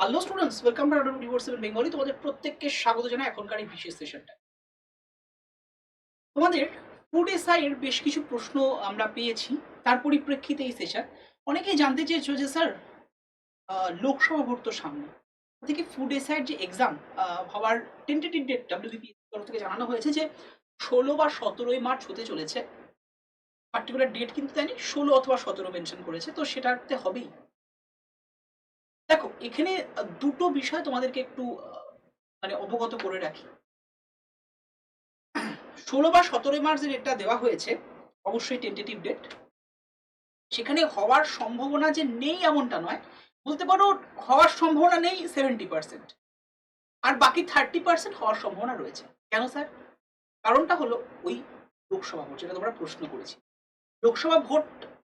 Hello students, welcome to আডার university in Bengali. তোমাদের প্রত্যেককে স্বাগত জানাই এখনকার এই বিশেষ সেশনটা। তোমাদের ফুড এসআই এর বেশ কিছু প্রশ্ন আমরা পেয়েছি, তার পরিপ্রেক্ষিতে এই সেশন। অনেকেই জানতে চেয়েছো যে স্যার, লোকসভা ভোট তো সামনে, থেকে ফুড এসআই যে এক্সাম হওয়ার টেন্টেটিভ ডেট ডাব্লিউবিপিএস তরফ থেকে জানানো হয়েছে যে 16 বা 17ই মার্চ হতে চলেছে। পার্টিকুলার ডেট কিন্তু দেয়নি, 16 অথবা 17 মেনশন করেছে, তো সেটাতে হবেই। দেখো এখানে দুটো বিষয় তোমাদেরকে একটু মানে অবগত করে রাখি। 16 বা 17 মার্চ যে ডেটটা দেওয়া হয়েছে, অবশ্যই টেন্টেটিভ ডেট। সেখানে হওয়ার সম্ভাবনা যে নেই এমনটা নয়, বলতে পারো হওয়ার সম্ভাবনা নেই 70%, আর বাকি 30% হওয়ার সম্ভাবনা রয়েছে। কেন স্যার? কারণটা হলো ওই লোকসভা ভোট, যেটা তোমরা প্রশ্ন করেছি। লোকসভা ভোট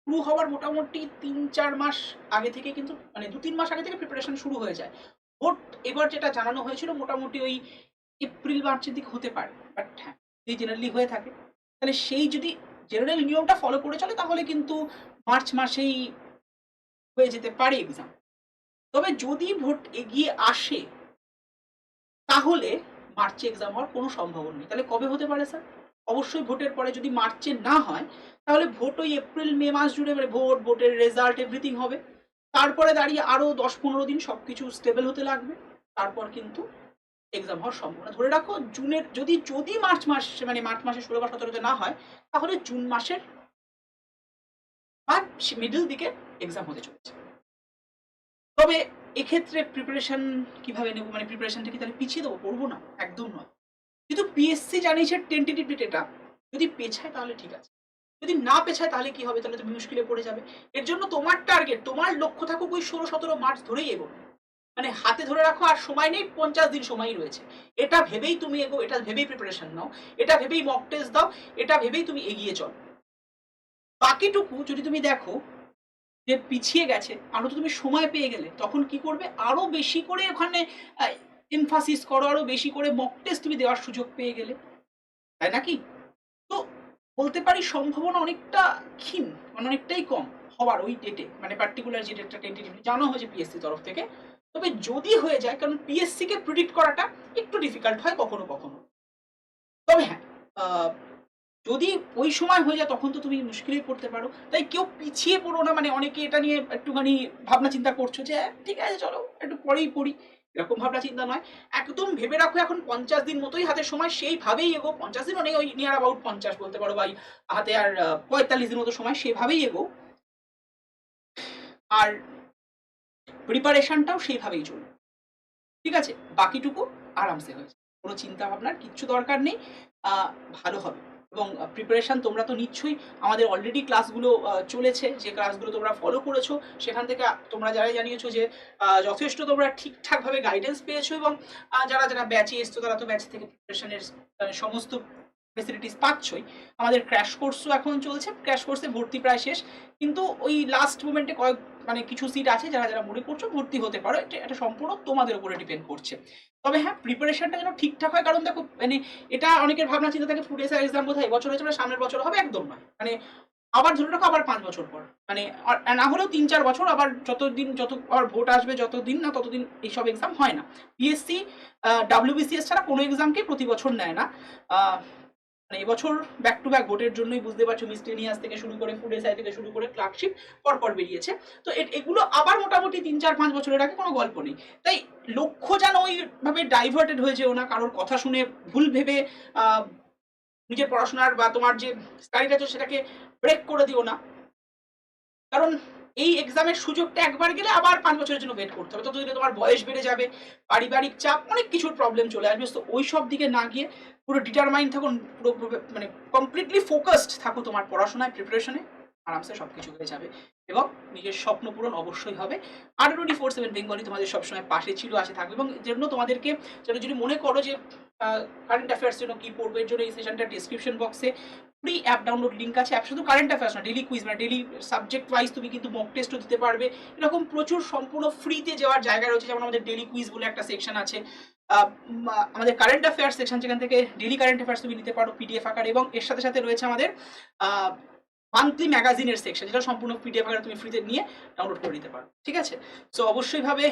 শুরু হওয়ার মোটামুটি 3-4 মাস আগে থেকে, কিন্তু মানে 2-3 মাস আগে থেকে প্রিপারেশন শুরু হয়ে যায়। ভোট এবার যেটা জানানো হয়েছিল মোটামুটি ওই এপ্রিল মার্চের দিকে হতে পারে, বাট হ্যাঁ এই জেনারেলি হয়ে থাকে। তাহলে সেই যদি জেনারেল নিয়মটা ফলো করে চলে তাহলে কিন্তু মার্চ মাসেই হয়ে যেতে পারে এক্সাম। তবে যদি ভোট এগিয়ে আসে তাহলে মার্চে এক্সাম হওয়ার কোনো সম্ভাবনা নেই। তাহলে কবে হতে পারে স্যার? অবশ্যই ভোটের পরে যদি মার্চে না হয় তাহলে ভোট ওই এপ্রিল মে মাস জুড়ে, মানে ভোটের রেজাল্ট এভরিথিং হবে। তারপরে দাঁড়িয়ে আরো 10-15 দিন সবকিছু স্টেবল হতে লাগবে। তারপর কিন্তু এক্সাম হওয়ার সম্ভাবনা ধরে রাখো জুনের, যদি যদি মার্চ মাস, মানে মার্চ মাসের 16 বা 17তে না হয় তাহলে জুন মাসের বা মিডল দিকে এক্সাম হতে চলেছে। তবে এক্ষেত্রে প্রিপারেশন কিভাবে নেব, মানে প্রিপারেশনটা কি তাহলে পিছিয়ে দেবো? পড়বো না, একদম নয়। কিন্তু পিএসসি জানিয়েছে টেন্টেটিভ ডেট এটা, যদি পেছায় তাহলে ঠিক আছে, যদি না পেছায় তাহলে কি হবে? তাহলে তুমি মুশকিলে পড়ে যাবে। এর জন্য তোমার টার্গেট, তোমার লক্ষ্য থাকুক ওই 16-17 মার্চ ধরেই এগো, মানে হাতে ধরে রাখো আর সময় নেই, 50 দিন সময় রয়েছে। এটা ভেবেই তুমি এগো, এটা ভেবেই প্রিপারেশন নাও, এটা ভেবেই মক টেস্ট দাও, এটা ভেবেই তুমি এগিয়ে চলো। বাকিটুকু যদি তুমি দেখো যে পিছিয়ে গেছে, আরো তো তুমি সময় পেয়ে গেলে, তখন কি করবে? আরো বেশি করে ওখানে এমফাসিস করো, আরো বেশি করে মক টেস্ট তুমি দেওয়ার সুযোগ পেয়ে গেলে, তাই নাকি? তো বলতে পারি সম্ভাবনা অনেকটা ক্ষীণ, মানে অনেকটাই কম হওয়ার ওই ডেটে, মানে পার্টিকুলার যে ডেটটা টেন্টেটিভলি জানা হয়েছে পিএসসি তরফ থেকে। তবে যদি হয়ে যায়, কারণ পিএসসি কে প্রিডিক্ট করাটা একটু ডিফিকাল্ট হয় কখনো কখনো। তবে হ্যাঁ, যদি ওই সময় হয়ে যায় তখন তো তুমি মুশকিলেই পড়তে পারো। তাই কেউ পিছিয়ে পড়ো না, মানে অনেকে এটা নিয়ে একটুখানি ভাবনা চিন্তা করছো যে ঠিক আছে চলো একটু পরেই পড়ি, এরকম ভাবনা চিন্তা নয়। একদম ভেবে রাখো এখন 50 দিন মতোই হাতে সময়, সেইভাবেই এগো। 50 দিনও নেই, ওই নিয়ার অ্যাবাউট 50 বলতে পারো, ভাই হাতে আর 45 দিন মতো সময়, সেভাবেই এগো। আর প্রিপারেশনটাও সেইভাবেই চলবে, ঠিক আছে? বাকিটুকু আরামসে হয়েছে, কোনো চিন্তা ভাবনার কিচ্ছু দরকার নেই। ভালো হবে। এবং প্রিপারেশন তোমরা তো নিচ্ছই, আমাদের অলরেডি ক্লাসগুলো চলেছে, যে ক্লাসগুলো তোমরা ফলো করেছো সেখান থেকে তোমরা যারাই জানিয়েছো যে যথেষ্ট তোমরা ঠিকঠাকভাবে গাইডেন্স পেয়েছো, এবং যারা যারা ব্যাচে এসছো তারা তো ব্যাচ থেকে প্রিপারেশনের সমস্ত ফেসিলিটিস পাচ্ছই। আমাদের ক্র্যাশ কোর্সও এখন চলছে, ক্র্যাশ কোর্সে ভর্তি প্রায় শেষ, কিন্তু ওই লাস্ট মোমেন্টে কয়েক, মানে কিছু সিট আছে, যারা যারা মনে করছো ভর্তি হতে পারো, এটা সম্পূর্ণ তোমাদের উপরে ডিপেন্ড করছে। তবে হ্যাঁ, প্রিপারেশনটা যেন ঠিকঠাক হয়, কারণ দেখো মানে এটা অনেকের ভাবনা চিন্তা থাকে ফুড এসআই এক্সাম বোধহয় এবছর হয়েছে সামনের বছর হবে, একদম নয়। মানে আবার ধরে রাখো আবার 5 বছর পর, মানে না হলেও 3-4 বছর, আবার যতদিন যত আর ভোট আসবে যতদিন না ততদিন এইসব এক্সাম হয় না। পিএসসি ডাব্লিউবিসিএস ছাড়া কোনো এক্সামকে প্রতি বছর নেয় না। মানে এবছর ব্যাক টু ব্যাক ভোটের জন্যই বুঝতে পারছো, মিসটেনিয়াস থেকে শুরু করে ফুড এসআই থেকে শুরু করে ক্লার্কশিপ পরপর বেরিয়েছে। তো এগুলো আবার মোটামুটি 3-4-5 বছরের আগে, কোনো গল্প নেই। তাই লক্ষ্য যেন ওইভাবে ডাইভার্টেড হয়ে যেও না, কারোর কথা শুনে ভুল ভেবে নিজের পড়াশোনার বা তোমার যে স্টাডিটা আছে সেটাকে ব্রেক করে দিও না। কারণ এই এক্সামের সুযোগটা একবার গেলে আবার 5 বছরের জন্য ওয়েট করতে হবে, ততদিনে তোমার বয়স বেড়ে যাবে, পারিবারিক চাপ, অনেক কিছুর প্রবলেম চলে আসবে। তো ওই সব দিকে না গিয়ে পুরো ডিটারমাইন থাকুন, পুরো মানে কমপ্লিটলি ফোকাসড থাকো তোমার পড়াশোনায়, প্রিপারেশনে, আরামসে সবকিছু হয়ে যাবে এবং নিজের স্বপ্ন পূরণ অবশ্যই হবে। আর 24/7 বেঙ্গলি তোমাদের সবসময় পাশে ছিল, আছে থাকবে। এবং এর জন্য তোমাদেরকে যদি মনে করো যে কারেন্ট অ্যাফেয়ার্স জন্য কি পড়বে, এর জন্য এই সেশনটা ডিসক্রিপশন বক্সে ফ্রি অ্যাপ ডাউনলোড লিঙ্ক আছে। অ্যাপ শুধু কারেন্ট অ্যাফেয়ার্স না, ডেলি কুইজ, মানে ডেলি সাবজেক্ট ওয়াইজ তুমি কিন্তু মক টেস্টও দিতে পারবে। এরকম প্রচুর সম্পূর্ণ ফ্রিতে যাওয়ার জায়গা রয়েছে, যেমন আমাদের ডেলি কুইজ বলে একটা সেকশন আছে, আমাদের কারেন্ট অ্যাফেয়ার্স সেকশন, যেখান থেকে ডেলি কারেন্ট অ্যাফেয়ার্স তুমি নিতে পারো পিডিএফ আকারে, এবং এর সাথে সাথে রয়েছে আমাদের মান্থলি ম্যাগাজিনের সেকশন, যেটা সম্পূর্ণ পিডিএফ আকারে তুমি ফ্রিতে নিয়ে ডাউনলোড করে নিতে পারো, ঠিক আছে? সো অবশ্যই ভাবে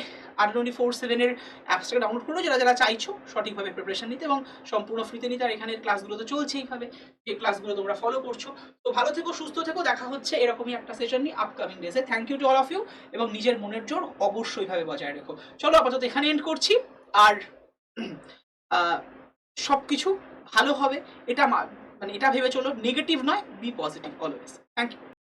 R24/7 এর অ্যাপসটাকে ডাউনলোড করো যারা যারা চাইছো সঠিকভাবে প্রিপারেশন নিতে এবং সম্পূর্ণ ফ্রিতে নিতে। আর এখানের ক্লাসগুলো তো চলছেই ভাবে, যে ক্লাসগুলো তোমরা ফলো করছো। তো ভালো থেকো, সুস্থ থেকো, দেখা হচ্ছে এরকমই একটা সেশন নিয়ে আপকামিং ডেজে। Thank you to all of you, এবং নিজের মনের জোর অবশ্যই ভাবে বজায় রেখো। চলো আপাতত এখানে এন্ড করছি। আর সব কিছু ভালো হবে এটা মানে এটা ভেবে চলো, নেগেটিভ নয়, be positive always. Thank you.